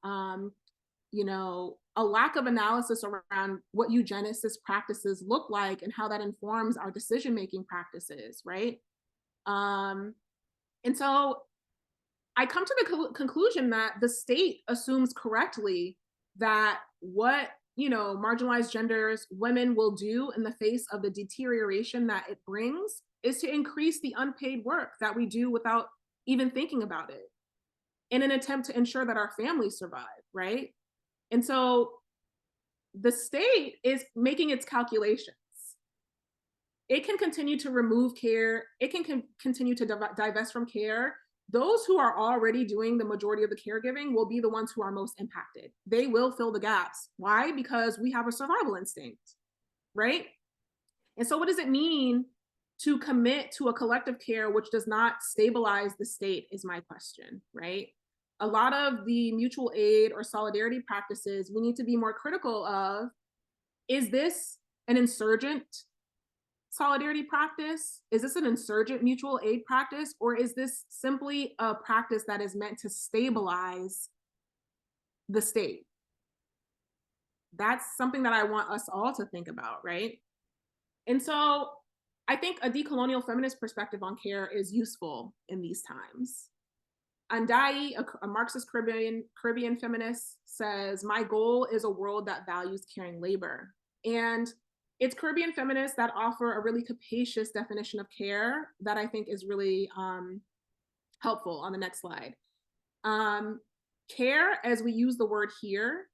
You know, a lack of analysis around what eugenicist practices look like and how that informs our decision-making practices, right? And so I come to the conclusion that the state assumes correctly that what, you know, marginalized genders, women will do in the face of the deterioration that it brings is to increase the unpaid work that we do without even thinking about it, in an attempt to ensure that our families survive, right? And so the state is making its calculations. It can continue to remove care. It can continue to divest from care. Those who are already doing the majority of the caregiving will be the ones who are most impacted. They will fill the gaps. Why? Because we have a survival instinct, right? And so what does it mean to commit to a collective care which does not stabilize the state, is my question, right? A lot of the mutual aid or solidarity practices, we need to be more critical of, is this an insurgent solidarity practice? Is this an insurgent mutual aid practice? Or is this simply a practice that is meant to stabilize the state? That's something that I want us all to think about, right? And so I think a decolonial feminist perspective on care is useful in these times. Andai, a Marxist Caribbean feminist, says, my goal is a world that values caring labor. And it's Caribbean feminists that offer a really capacious definition of care that I think is really helpful on the next slide. Care, as we use the word here,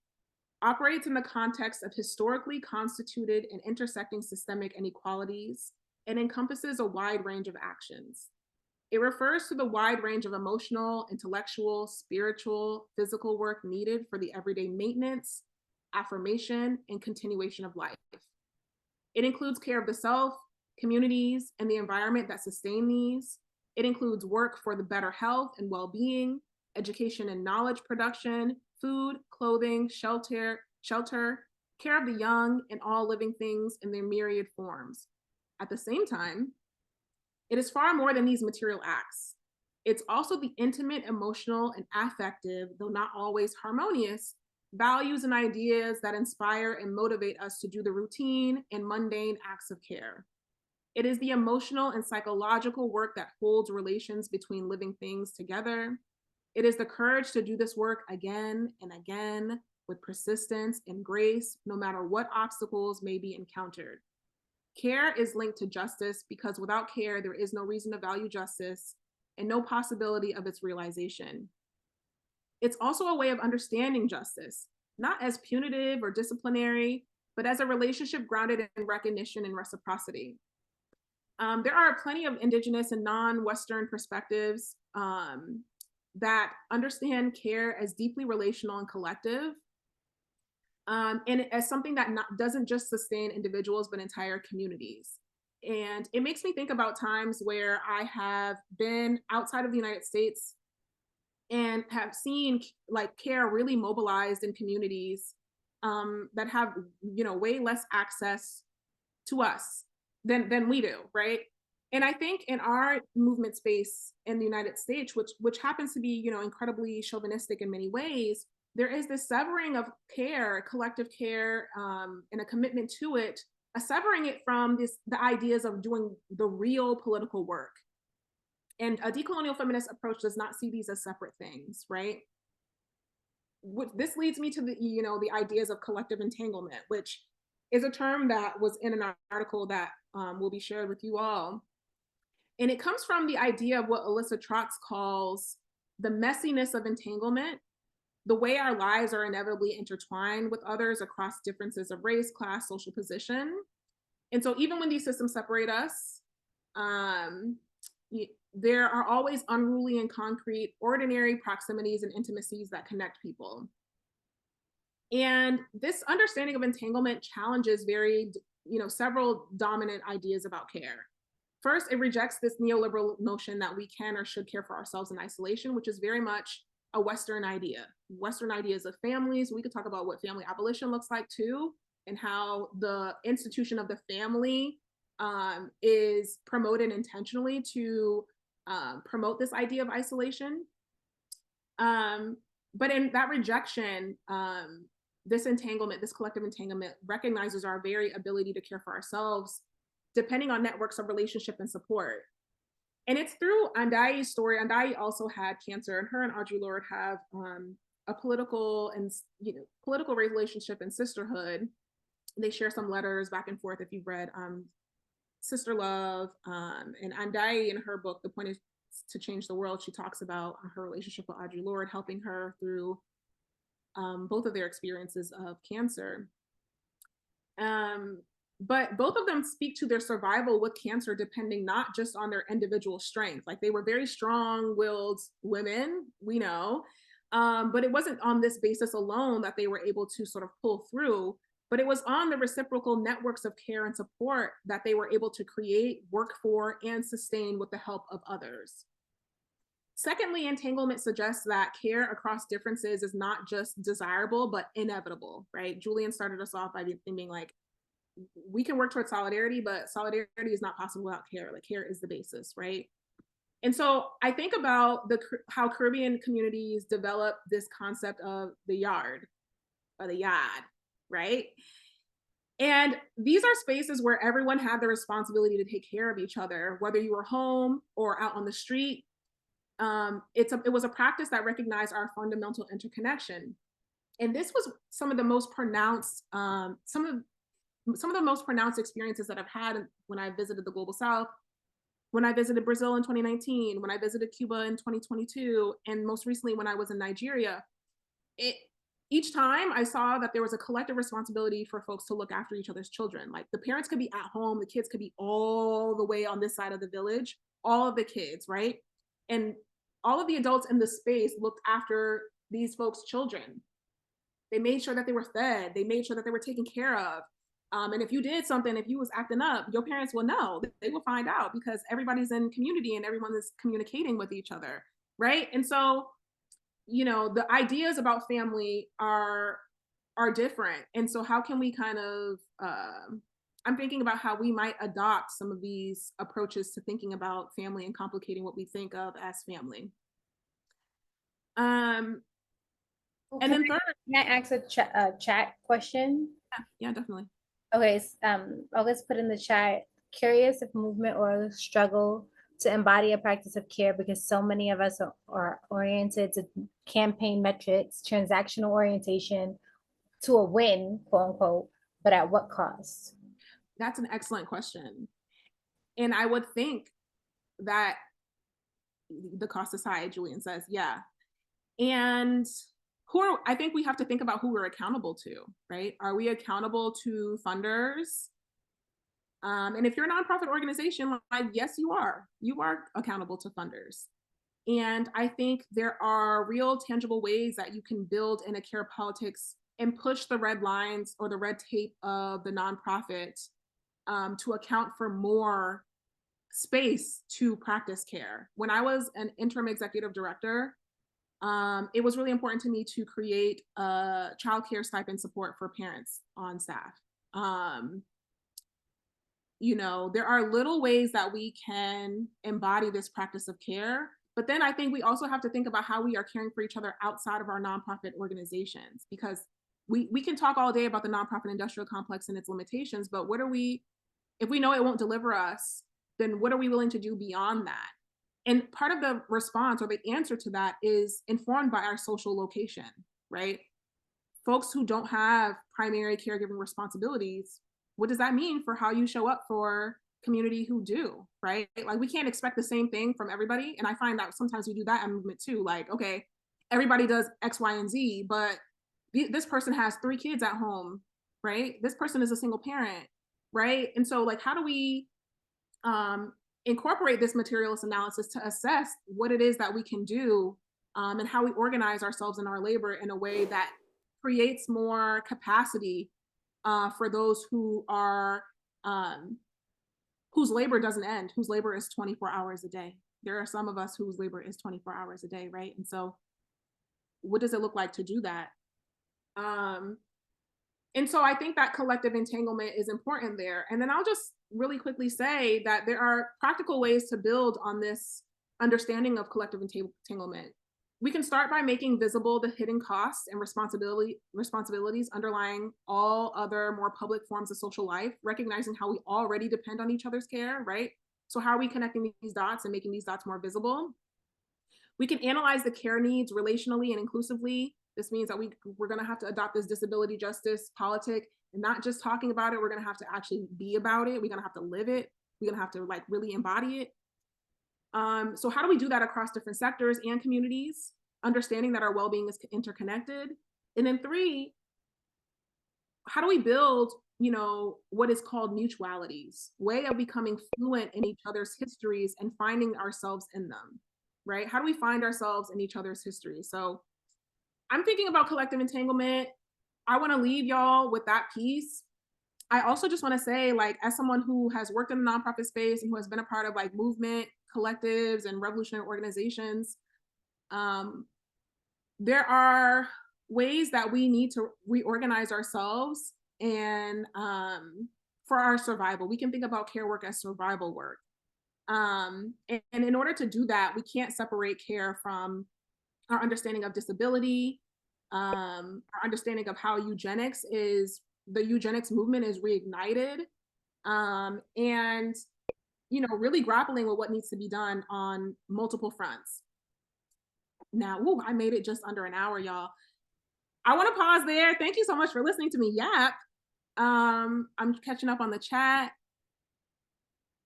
operates in the context of historically constituted and intersecting systemic inequalities and encompasses a wide range of actions. It refers to the wide range of emotional, intellectual, spiritual, physical work needed for the everyday maintenance, affirmation, and continuation of life. It includes care of the self, communities, and the environment that sustain these. It includes work for the better health and well-being, education and knowledge production, food, clothing, shelter, care of the young and all living things in their myriad forms. At the same time, it is far more than these material acts. It's also the intimate, emotional, and affective, though not always harmonious, values and ideas that inspire and motivate us to do the routine and mundane acts of care. It is the emotional and psychological work that holds relations between living things together. It is the courage to do this work again and again, with persistence and grace, no matter what obstacles may be encountered. Care is linked to justice because without care, there is no reason to value justice and no possibility of its realization. It's also a way of understanding justice, not as punitive or disciplinary, but as a relationship grounded in recognition and reciprocity. There are plenty of Indigenous and non-Western perspectives that understand care as deeply relational and collective, and as something that doesn't just sustain individuals, but entire communities. And it makes me think about times where I have been outside of the United States and have seen like care really mobilized in communities that have, way less access to us than we do, right? And I think in our movement space in the United States, which happens to be, incredibly chauvinistic in many ways, there is this severing of care, collective care, and a commitment to it, a severing it from the ideas of doing the real political work. And a decolonial feminist approach does not see these as separate things, right? This leads me to the ideas of collective entanglement, which is a term that was in an article that will be shared with you all. And it comes from the idea of what Alyssa Trotz calls the messiness of entanglement, the way our lives are inevitably intertwined with others across differences of race, class, social position. And so even when these systems separate us, there are always unruly and concrete, ordinary proximities and intimacies that connect people. And this understanding of entanglement challenges several dominant ideas about care. First, it rejects this neoliberal notion that we can or should care for ourselves in isolation, which is very much a Western idea. Western ideas of families. We could talk about what family abolition looks like too, and how the institution of the family is promoted intentionally to promote this idea of isolation. But in that rejection, this entanglement, this collective entanglement recognizes our very ability to care for ourselves, depending on networks of relationship and support. And it's through Andai's story. Andai also had cancer, and her and Audre Lorde have a political relationship and sisterhood. They share some letters back and forth if you've read Sister Love. And Andai, in her book, The Point is to Change the World, she talks about her relationship with Audre Lorde, helping her through both of their experiences of cancer. But both of them speak to their survival with cancer depending not just on their individual strength. Like, they were very strong-willed women, we know, but it wasn't on this basis alone that they were able to sort of pull through, but it was on the reciprocal networks of care and support that they were able to create, work for, and sustain with the help of others. Secondly, entanglement suggests that care across differences is not just desirable, but inevitable, right? Julian started us off by being like, we can work towards solidarity, but solidarity is not possible without care. Like, care is the basis, right? And so I think about how Caribbean communities develop this concept of the yard, or the yad, right? And these are spaces where everyone had the responsibility to take care of each other, whether you were home or out on the street. It was a practice that recognized our fundamental interconnection. And this was some of the most pronounced, some of the most pronounced experiences that I've had when I visited the Global South, when I visited Brazil in 2019, when I visited Cuba in 2022, and most recently when I was in Nigeria. Each time I saw that there was a collective responsibility for folks to look after each other's children. Like, the parents could be at home, the kids could be all the way on this side of the village, all of the kids, right? And all of the adults in the space looked after these folks' children. They made sure that they were fed, they made sure that they were taken care of. And if you did something, if you was acting up, your parents will know. They will find out because everybody's in community and everyone is communicating with each other, right? And so, the ideas about family are different. And so how can we kind of, I'm thinking about how we might adopt some of these approaches to thinking about family and complicating what we think of as family. And then third, can I ask a chat question? Yeah, definitely. Okay, August put in the chat, curious if movement or struggle to embody a practice of care because so many of us are oriented to campaign metrics, transactional orientation, to a win, quote unquote, but at what cost? That's an excellent question. And I would think that the cost is high, Julian says, yeah. And I think we have to think about who we're accountable to, right? Are we accountable to funders? And if you're a nonprofit organization, like, yes, you are accountable to funders. And I think there are real tangible ways that you can build in a care politics and push the red lines or the red tape of the nonprofit to account for more space to practice care. When I was an interim executive director, it was really important to me to create a childcare stipend support for parents on staff. You know, there are little ways that we can embody this practice of care, but then I think we also have to think about how we are caring for each other outside of our nonprofit organizations, because we can talk all day about the nonprofit industrial complex and its limitations, but what are we, if we know it won't deliver us, then what are we willing to do beyond that? And part of the response or the answer to that is informed by our social location, right? Folks who don't have primary caregiving responsibilities, what does that mean for how you show up for community who do, right? Like, we can't expect the same thing from everybody. And I find that sometimes we do that in movement too. Like, okay, everybody does X, Y, and Z, but this person has 3 kids at home, right? This person is a single parent, right? And so, like, how do we incorporate this materialist analysis to assess what it is that we can do and how we organize ourselves in our labor in a way that creates more capacity for those who are whose labor doesn't end, whose labor is 24 hours a day. There are some of us whose labor is 24 hours a day, right? And so what does it look like to do that? And so I think that collective entanglement is important there. And then I'll just really quickly say that there are practical ways to build on this understanding of collective entanglement. We can start by making visible the hidden costs and responsibilities underlying all other more public forms of social life, recognizing how we already depend on each other's care, right? So how are we connecting these dots and making these dots more visible? We can analyze the care needs relationally and inclusively. This means that we're going to have to adopt this disability justice politic and not just talking about it. We're going to have to actually be about it. We're going to have to live it. We're going to have to, like, really embody it. So how do we do that across different sectors and communities, understanding that our well-being is interconnected? And then 3, how do we build, you know, what is called mutualities, way of becoming fluent in each other's histories and finding ourselves in them, right? How do we find ourselves in each other's history? So I'm thinking about collective entanglement. I want to leave y'all with that piece. I also just want to say, like, as someone who has worked in the nonprofit space and who has been a part of, like, movement, collectives, and revolutionary organizations, there are ways that we need to reorganize ourselves and for our survival. We can think about care work as survival work. And in order to do that, we can't separate care from our understanding of disability, our understanding of how the eugenics movement is reignited, and, you know, really grappling with what needs to be done on multiple fronts. Now, I made it just under an hour, y'all. I want to pause there. Thank you so much for listening to me yap. I'm catching up on the chat.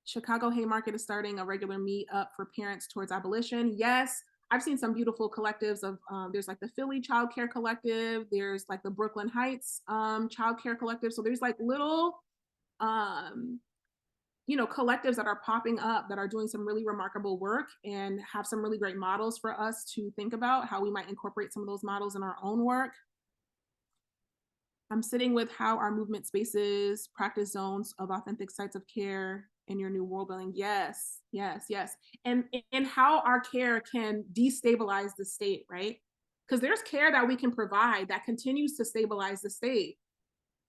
Chicago Haymarket is starting a regular meetup for parents towards abolition. Yes, I've seen some beautiful collectives of, there's like the Philly Child Care Collective, there's like the Brooklyn Heights Child Care Collective. So there's like little, you know, collectives that are popping up that are doing some really remarkable work and have some really great models for us to think about how we might incorporate some of those models in our own work. I'm sitting with how our movement spaces practice zones of authentic sites of care in your new world building. Yes, yes, yes. And how our care can destabilize the state, right? Because there's care that we can provide that continues to stabilize the state.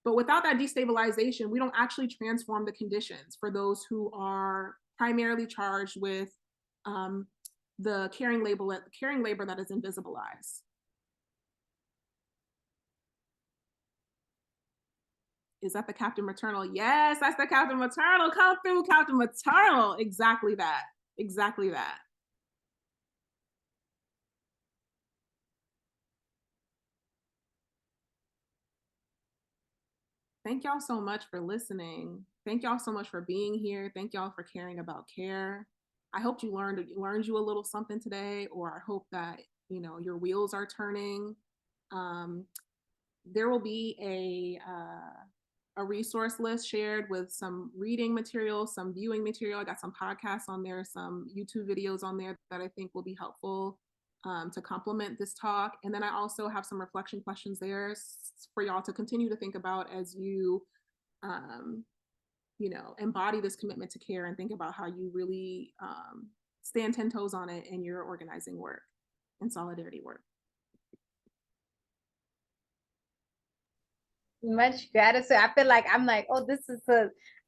But without that destabilization, we don't actually transform the conditions for those who are primarily charged with the caring labor that is invisibilized. Is that the Captain Maternal? Yes, that's the Captain Maternal. Come through, Captain Maternal. Exactly that. Exactly that. Thank y'all so much for listening. Thank y'all so much for being here. Thank y'all for caring about care. I hope you learned you a little something today, or I hope that, you know, your wheels are turning. There will be a resource list shared with some reading material, some viewing material. I got some podcasts on there, some YouTube videos on there that I think will be helpful to complement this talk. And then I also have some reflection questions there for y'all to continue to think about as you, you know, embody this commitment to care and think about how you really stand 10 toes on it in your organizing work and solidarity work. Much gratitude. I feel like I'm like, oh,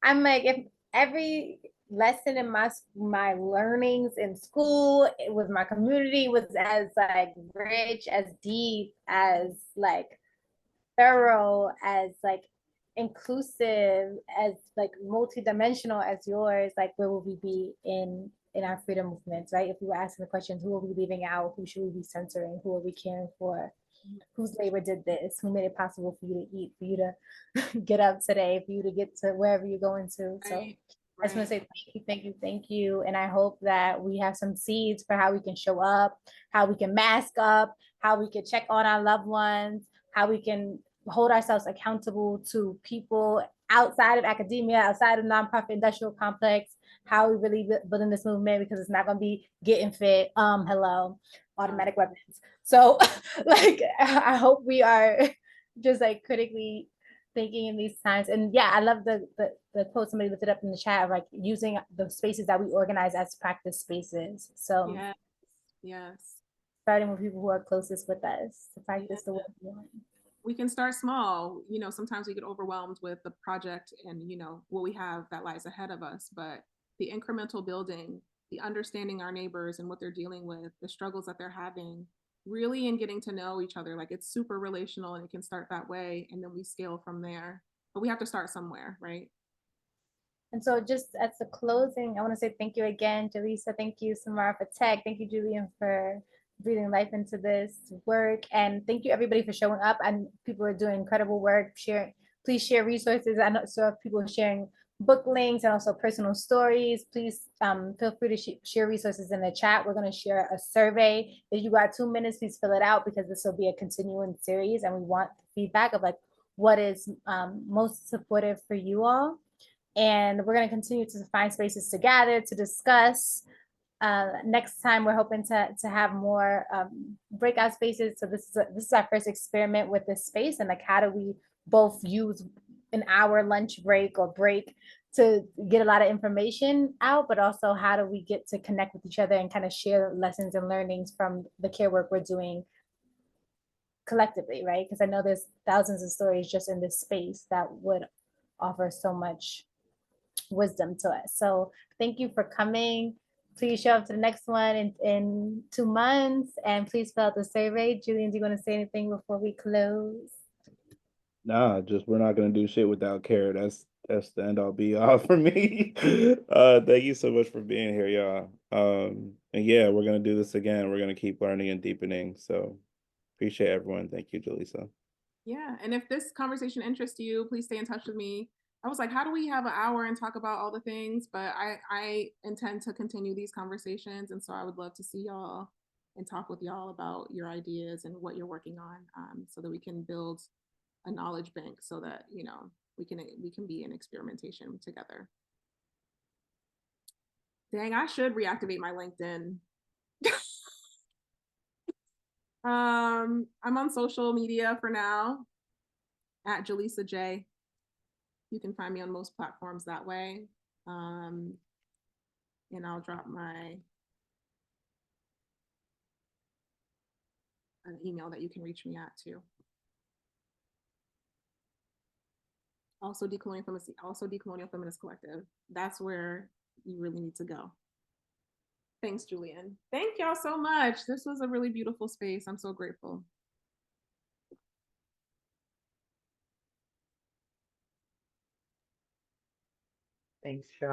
I'm like, if every lesson in my learnings in school with my community was as like rich, as deep, as like thorough, as like inclusive, as like multidimensional as yours, like where will we be in our freedom movements, right? If we were asking the questions, who are we leaving out? Who should we be censoring? Who are we caring for? Whose labor did this? Who made it possible for you to eat, for you to get up today, for you to get to wherever you're going to? So Right. I just want to say thank you. And I hope that we have some seeds for how we can show up, how we can mask up, how we can check on our loved ones, how we can hold ourselves accountable to people outside of academia, outside of nonprofit industrial complex, how we really building this movement, because it's not going to be getting fit. Hello, automatic weapons. So like, I hope we are just like critically thinking in these times. And yeah, I love the quote somebody lifted up in the chat of like using the spaces that we organize as practice spaces. So yes, starting with people who are closest with us to practice the work we want. We can start small. You know, sometimes we get overwhelmed with the project and, you know, what we have that lies ahead of us, but the incremental building, the understanding our neighbors and what they're dealing with, the struggles that they're having, really in getting to know each other. Like, it's super relational and it can start that way, and then we scale from there. But we have to start somewhere, right? And so just as a closing, I want to say thank you again, Jalessah. Thank you, Samara, for tech. Thank you, Julian, for breathing life into this work. And thank you, everybody, for showing up. And people are doing incredible work. Please share resources. I know so if people are sharing book links and also personal stories, please feel free to share resources in the chat. We're going to share a survey. If you got 2 minutes, please fill it out, because this will be a continuing series and we want feedback of like what is most supportive for you all. And we're going to continue to find spaces to gather, to discuss. Next time, we're hoping to have more breakout spaces. So this is our first experiment with this space, and like, how do we both use an hour lunch break or break to get a lot of information out, but also how do we get to connect with each other and kind of share lessons and learnings from the care work we're doing collectively, right? Because I know there's thousands of stories just in this space that would offer so much wisdom to us. So thank you for coming. Please show up to the next one in 2 months, and please fill out the survey. Julian, do you want to say anything before we close? Nah, just we're not gonna do shit without care. That's the end all be all for me. Thank you so much for being here, y'all. And yeah, we're gonna do this again. We're gonna keep learning and deepening. So appreciate everyone. Thank you, Jalessah. Yeah, and if this conversation interests you, please stay in touch with me. I was like, how do we have an hour and talk about all the things? But I intend to continue these conversations, and so I would love to see y'all and talk with y'all about your ideas and what you're working on, so that we can build a knowledge bank, so that, you know, we can be in experimentation together. Dang, I should reactivate my LinkedIn. I'm on social media for now at Jalessah J. You can find me on most platforms that way. And I'll drop my email that you can reach me at too. Also Decolonial Feminist Collective. That's where you really need to go. Thanks, Julian. Thank y'all so much. This was a really beautiful space. I'm so grateful. Thanks, y'all.